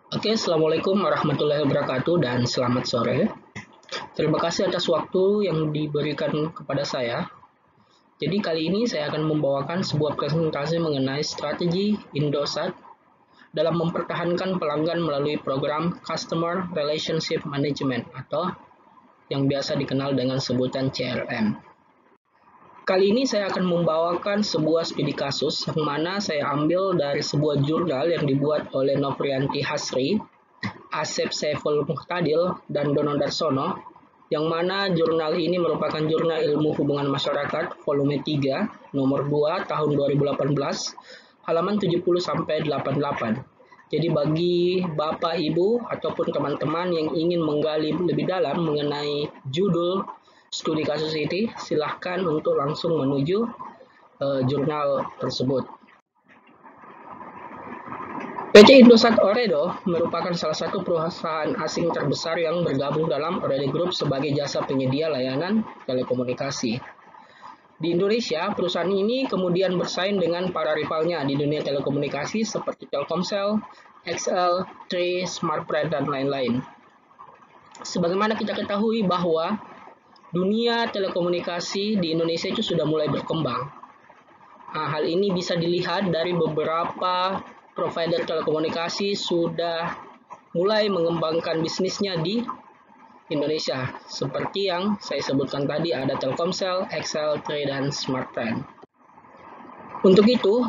Oke, Assalamualaikum warahmatullahi wabarakatuh dan selamat sore. Terima kasih atas waktu yang diberikan kepada saya. Jadi kali ini saya akan membawakan sebuah presentasi mengenai strategi Indosat dalam mempertahankan pelanggan melalui program Customer Relationship Management atau yang biasa dikenal dengan sebutan CRM. Kali ini saya akan membawakan sebuah studi kasus yang mana saya ambil dari sebuah jurnal yang dibuat oleh Nofrianti Hasri, Asep Saiful Muhtadil, dan Dono Darsono, yang mana jurnal ini merupakan jurnal ilmu hubungan masyarakat volume 3, nomor 2 tahun 2018, halaman 70-88. Jadi bagi Bapak, Ibu, ataupun teman-teman yang ingin menggali lebih dalam mengenai judul studi kasus ini, silahkan untuk langsung menuju jurnal tersebut. PT Indosat Ooredoo merupakan salah satu perusahaan asing terbesar yang bergabung dalam Ooredoo Group sebagai jasa penyedia layanan telekomunikasi. Di Indonesia, perusahaan ini kemudian bersaing dengan para rivalnya di dunia telekomunikasi seperti Telkomsel, XL, Tri, Smartfren, dan lain-lain. Sebagaimana kita ketahui bahwa dunia telekomunikasi di Indonesia itu sudah mulai berkembang. Nah, hal ini bisa dilihat dari beberapa provider telekomunikasi sudah mulai mengembangkan bisnisnya di Indonesia. Seperti yang saya sebutkan tadi, ada Telkomsel, XL, Tri, dan Smartfren. Untuk itu,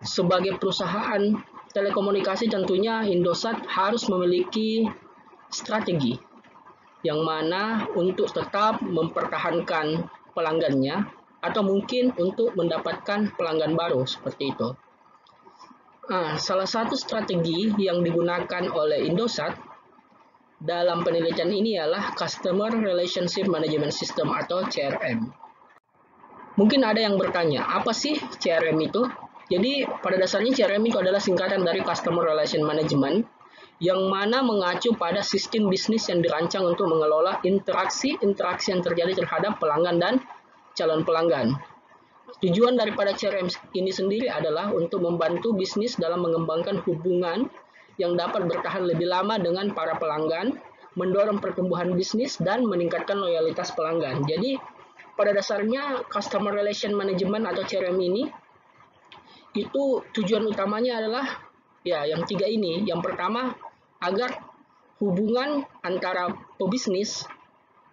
sebagai perusahaan telekomunikasi tentunya Indosat harus memiliki strategi yang mana untuk tetap mempertahankan pelanggannya atau mungkin untuk mendapatkan pelanggan baru seperti itu. Nah, salah satu strategi yang digunakan oleh Indosat dalam penelitian ini adalah Customer Relationship Management System atau CRM. Mungkin ada yang bertanya, apa sih CRM itu? Jadi pada dasarnya CRM itu adalah singkatan dari Customer Relation Management yang mana mengacu pada sistem bisnis yang dirancang untuk mengelola interaksi yang terjadi terhadap pelanggan dan calon pelanggan. Tujuan daripada CRM ini sendiri adalah untuk membantu bisnis dalam mengembangkan hubungan yang dapat bertahan lebih lama dengan para pelanggan, mendorong pertumbuhan bisnis, dan meningkatkan loyalitas pelanggan. Jadi, pada dasarnya Customer Relation Management atau CRM ini, itu tujuan utamanya adalah ya yang tiga ini. Yang pertama, agar hubungan antara pebisnis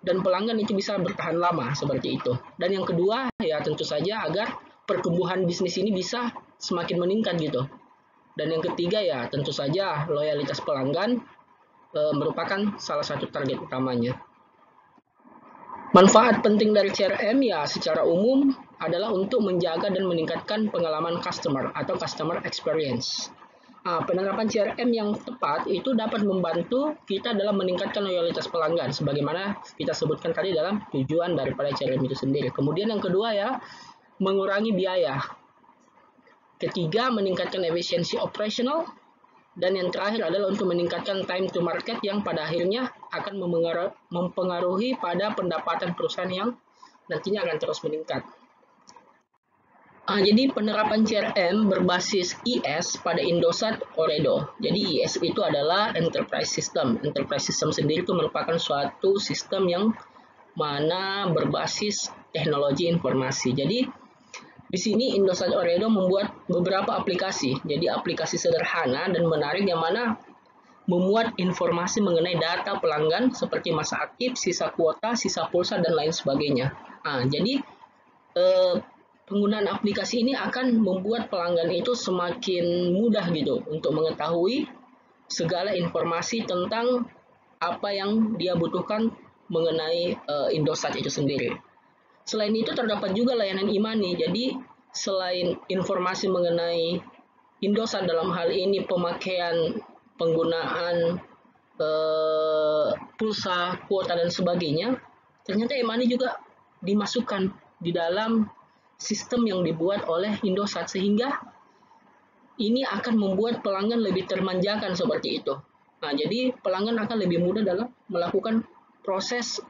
dan pelanggan itu bisa bertahan lama seperti itu. Dan yang kedua ya tentu saja agar pertumbuhan bisnis ini bisa semakin meningkat gitu. Dan yang ketiga ya tentu saja loyalitas pelanggan merupakan salah satu target utamanya. Manfaat penting dari CRM ya secara umum adalah untuk menjaga dan meningkatkan pengalaman customer atau customer experience. Penerapan CRM yang tepat itu dapat membantu kita dalam meningkatkan loyalitas pelanggan sebagaimana kita sebutkan tadi dalam tujuan daripada CRM itu sendiri. Kemudian yang kedua ya, mengurangi biaya. Ketiga, meningkatkan efisiensi operasional. Dan yang terakhir adalah untuk meningkatkan time to market yang pada akhirnya akan mempengaruhi pada pendapatan perusahaan yang nantinya akan terus meningkat. Jadi penerapan CRM berbasis IS pada Indosat Ooredoo. Jadi IS itu adalah Enterprise System. Enterprise System sendiri itu merupakan suatu sistem yang mana berbasis teknologi informasi. Jadi di sini Indosat Ooredoo membuat beberapa aplikasi. Jadi aplikasi sederhana dan menarik yang mana memuat informasi mengenai data pelanggan seperti masa aktif, sisa kuota, sisa pulsa, dan lain sebagainya. Jadi penggunaan aplikasi ini akan membuat pelanggan itu semakin mudah gitu untuk mengetahui segala informasi tentang apa yang dia butuhkan mengenai Indosat itu sendiri. Selain itu terdapat juga layanan e-money. Jadi selain informasi mengenai Indosat dalam hal ini pemakaian penggunaan pulsa, kuota dan sebagainya, ternyata e-money juga dimasukkan di dalam sistem yang dibuat oleh Indosat sehingga ini akan membuat pelanggan lebih termanjakan seperti itu. Jadi pelanggan akan lebih mudah dalam melakukan proses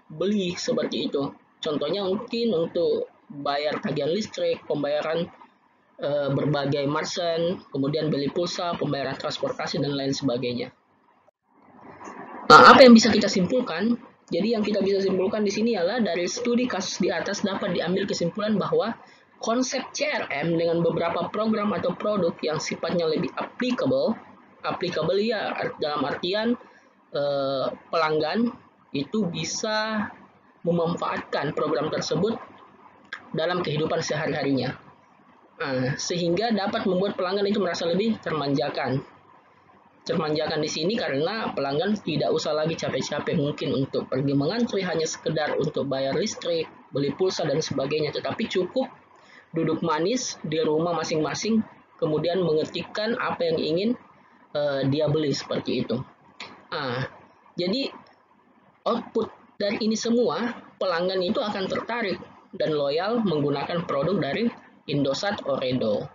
beli seperti itu. Contohnya mungkin untuk bayar tagihan listrik, pembayaran berbagai merchant, kemudian beli pulsa, pembayaran transportasi, dan lain sebagainya. Nah, apa yang bisa kita simpulkan? Jadi yang kita bisa simpulkan di sini adalah dari studi kasus di atas dapat diambil kesimpulan bahwa konsep CRM dengan beberapa program atau produk yang sifatnya lebih applicable ya dalam artian pelanggan itu bisa memanfaatkan program tersebut dalam kehidupan sehari-harinya. Nah, sehingga dapat membuat pelanggan itu merasa lebih termanjakan. Termanjakan di sini karena pelanggan tidak usah lagi capek-capek mungkin untuk pergi mengantri hanya sekedar untuk bayar listrik, beli pulsa dan sebagainya, tetapi cukup duduk manis di rumah masing-masing kemudian mengetikkan apa yang ingin dia beli seperti itu. Nah, jadi output dari ini semua pelanggan itu akan tertarik dan loyal menggunakan produk dari Indosat Ooredoo.